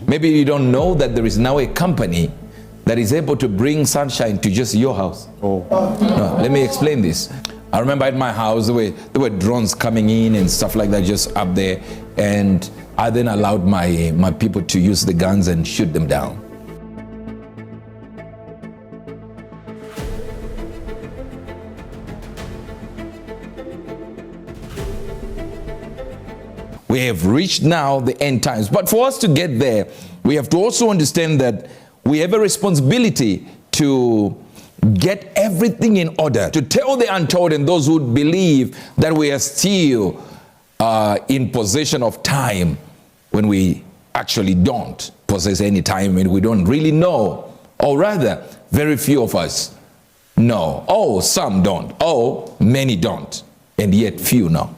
Maybe you don't know that there is now a company that is able to bring sunshine to just your house. Oh. No, let me explain this. I remember at my house, there were drones coming in and stuff like that just up there. And I then allowed my people to use the guns and shoot them down. We have reached now the end times. But for us to get there, we have to also understand that we have a responsibility to get everything in order, to tell the untold and those who believe that we are still in possession of time when we actually don't possess any time and we don't really know. Or rather, very few of us know. Oh, some don't. Oh, many don't. And yet few know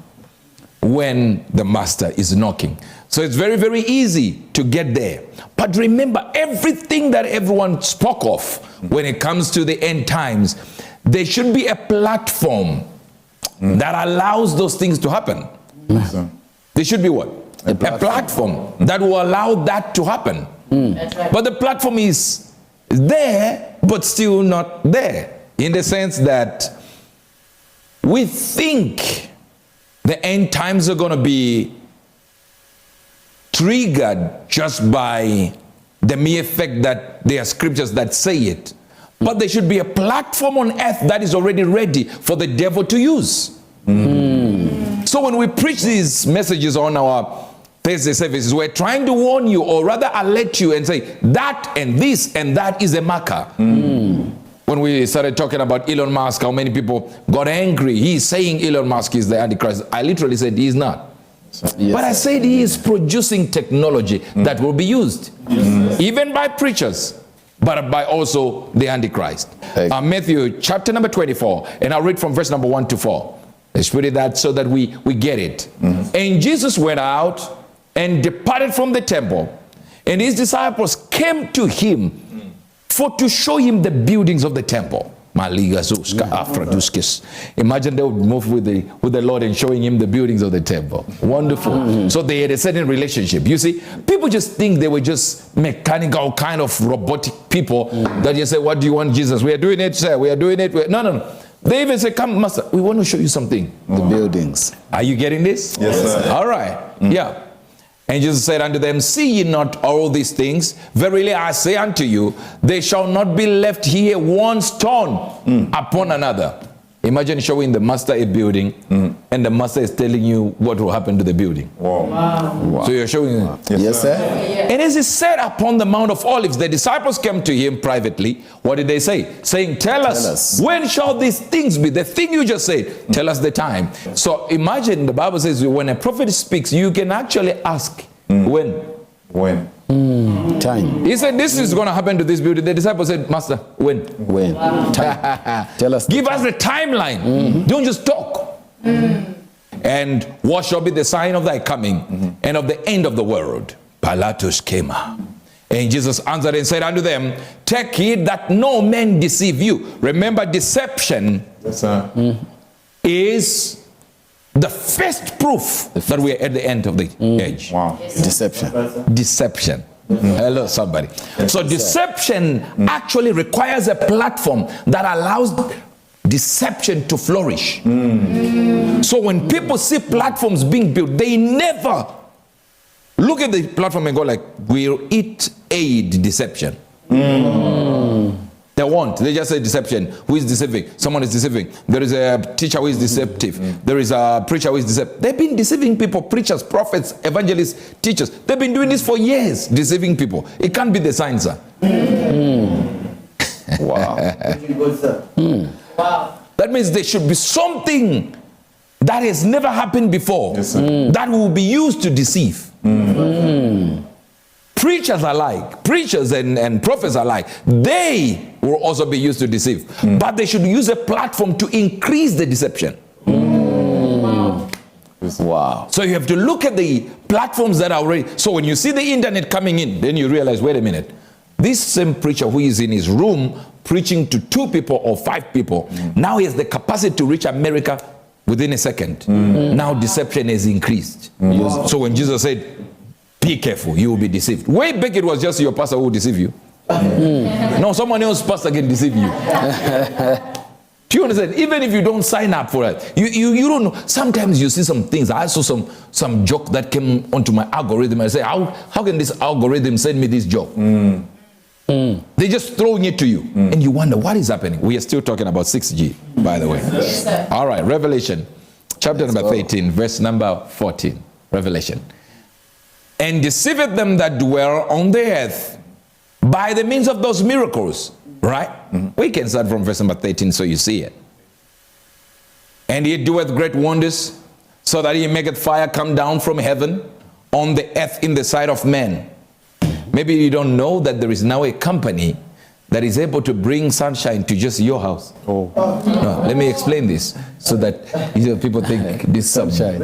when the master is knocking. So it's very, very easy to get there. But remember, everything that everyone spoke of when it comes to the end times, there should be a platform that allows those things to happen. There should be what? A platform that will allow that to happen. That's right. But the platform is there, but still not there. In the sense that we think the end times are going to be triggered just by the mere fact that there are scriptures that say it. But there should be a platform on earth that is already ready for the devil to use. So when we preach these messages on our Thursday services, we're trying to warn you, or rather alert you and say that and this and that is a marker. When we started talking about Elon Musk, how many people got angry. He's saying Elon Musk is the Antichrist. I literally said he's not. Yes, but I said he is producing technology that will be used, even by preachers, but by also the Antichrist. Matthew chapter number 24, and I'll read from verse number 1 to 4. Let's put it that so that we get it. And Jesus went out and departed from the temple, and his disciples came to him for to show him the buildings of the temple. Imagine they would move with the Lord and showing him the buildings of the temple. Wonderful. So they had a certain relationship. You see, people just think they were just mechanical kind of robotic people that you say, what do you want, Jesus? We are doing it, sir. We are doing it. No. They even say, come, master, we want to show you something. The buildings. Are you getting this? Yes, sir. All right. Yeah. And Jesus said unto them, see ye not all these things? Verily I say unto you, there shall not be left here one stone upon another. Imagine showing the master a building, and the master is telling you what will happen to the building. Wow. So you're showing Yes, sir. And as he sat upon the Mount of Olives, the disciples came to him privately. What did they say? Saying, tell us, when shall these things be? The thing you just said, tell us the time. So imagine, the Bible says, when a prophet speaks, you can actually ask, when? When? Time. He said, this is going to happen to this building. The disciples said, master, when? When? Time. Tell us. Give us the timeline. Don't just talk. And what shall be the sign of thy coming and of the end of the world? Pilatus came. And Jesus answered and said unto them, take heed that no man deceive you. Remember, deception is the first proof that we are at the end of the age. Wow. Deception. Deception. Hello, somebody. So deception actually requires a platform that allows deception to flourish. So when people see platforms being built, they never look at the platform and go like, will it aid deception? They won't. They just say deception. Who is deceiving? Someone is deceiving. There is a teacher who is deceptive. There is a preacher who is deceptive. They've been deceiving people, preachers, prophets, evangelists, teachers. They've been doing this for years, deceiving people. It can't be the sign, sir. Wow. Wow. That means there should be something that has never happened before that will be used to deceive. Preachers alike, preachers and prophets alike, they will also be used to deceive. But they should use a platform to increase the deception. Wow. So you have to look at the platforms that are already. So when you see the internet coming in, then you realize, wait a minute. This same preacher who is in his room preaching to 2 people or 5 people, now he has the capacity to reach America within a second. Now deception has increased. So when Jesus said, Be careful, you will be deceived. Way back it was just your pastor who will deceive you. No, someone else pastor can deceive you. Do you understand? Even if you don't sign up for it, you don't know. Sometimes you see some things. I saw some joke that came onto my algorithm. I say, how can this algorithm send me this joke? They're just throwing it to you. And you wonder, what is happening? We are still talking about 6G, by the way. Yes, all right, Revelation, chapter number 13, verse number 14. Revelation. And deceiveth them that dwell on the earth by the means of those miracles. Right? We can start from verse number 13 so you see it. And he doeth great wonders, so that he maketh fire come down from heaven on the earth in the sight of men. Maybe you don't know that there is now a company that is able to bring sunshine to just your house. No, let me explain this so that people think this sunshine.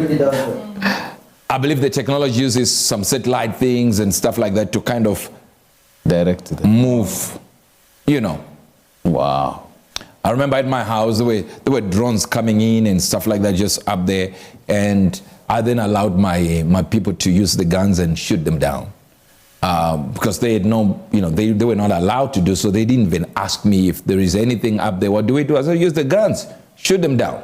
I believe the technology uses some satellite things and stuff like that to kind of direct them. Move. You know. Wow. I remember at my house, there were drones coming in and stuff like that just up there. And I then allowed my people to use the guns and shoot them down. Because they had no, they were not allowed to do so. They didn't even ask me if there is anything up there. What do we do? I said, use the guns. Shoot them down.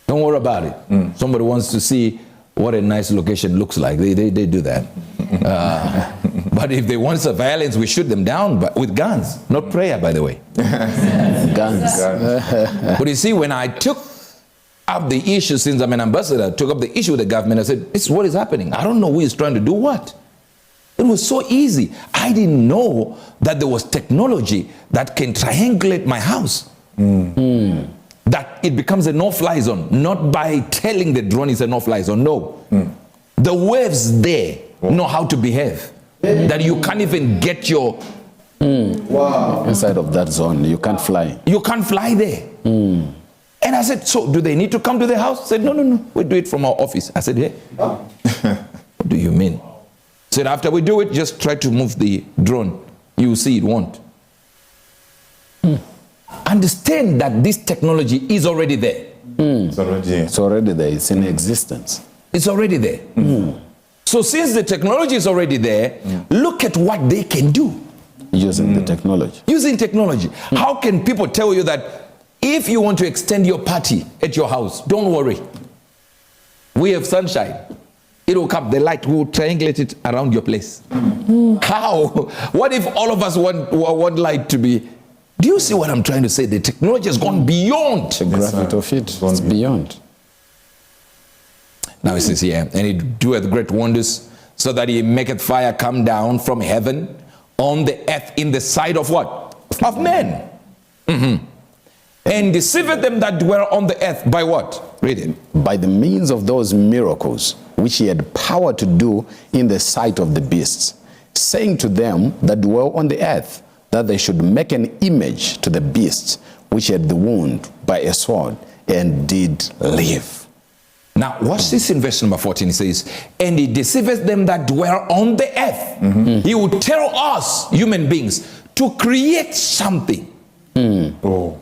Don't worry about it. Somebody wants to see what a nice location looks like. They do that. But if they want surveillance, we shoot them down, but with guns, not prayer, by the way. Guns. But you see, when I took up the issue, since I'm an ambassador, took up the issue with the government, I said, this is what is happening. I don't know who is trying to do what. It was so easy. I didn't know that there was technology that can triangulate my house. That it becomes a no-fly zone, not by telling the drone it's a no-fly zone, no. The waves there know how to behave. That you can't even get your... Wow. Inside of that zone, you can't fly. You can't fly there. And I said, so do they need to come to the house? I said, no, we do it from our office. I said, hey, what do you mean? I said, after we do it, just try to move the drone. You will see it won't. Understand that this technology is already there. It's already there. It's in existence. It's already there. So since the technology is already there, look at what they can do. Using the technology. Using technology. How can people tell you that if you want to extend your party at your house, don't worry. We have sunshine. It will come. The light will triangulate it around your place. How? What if all of us want light to be... Do you see what I'm trying to say? The technology has gone beyond. The gravity of it. It's beyond. Now it says here, and he doeth great wonders, so that he maketh fire come down from heaven on the earth in the sight of what? Of men. And deceiveth them that dwell on the earth by what? Read it. By the means of those miracles which he had power to do in the sight of the beasts, saying to them that dwell on the earth, that they should make an image to the beasts which had the wound by a sword and did live. Now, watch this in verse number 14. It says, and he deceiveth them that dwell on the earth. He would tell us, human beings, to create something. You will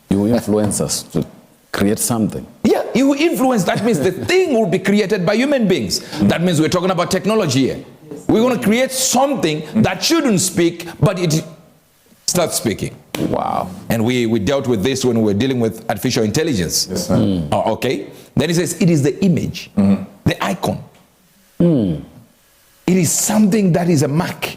influence us to create something. Yeah, he will influence. That means the thing will be created by human beings. That means we're talking about technology here. We're going to create something that shouldn't speak, but it starts speaking. Wow. And we dealt with this when we were dealing with artificial intelligence. Yes, sir. Okay. Then he says it is the image, the icon. It is something that is a mark.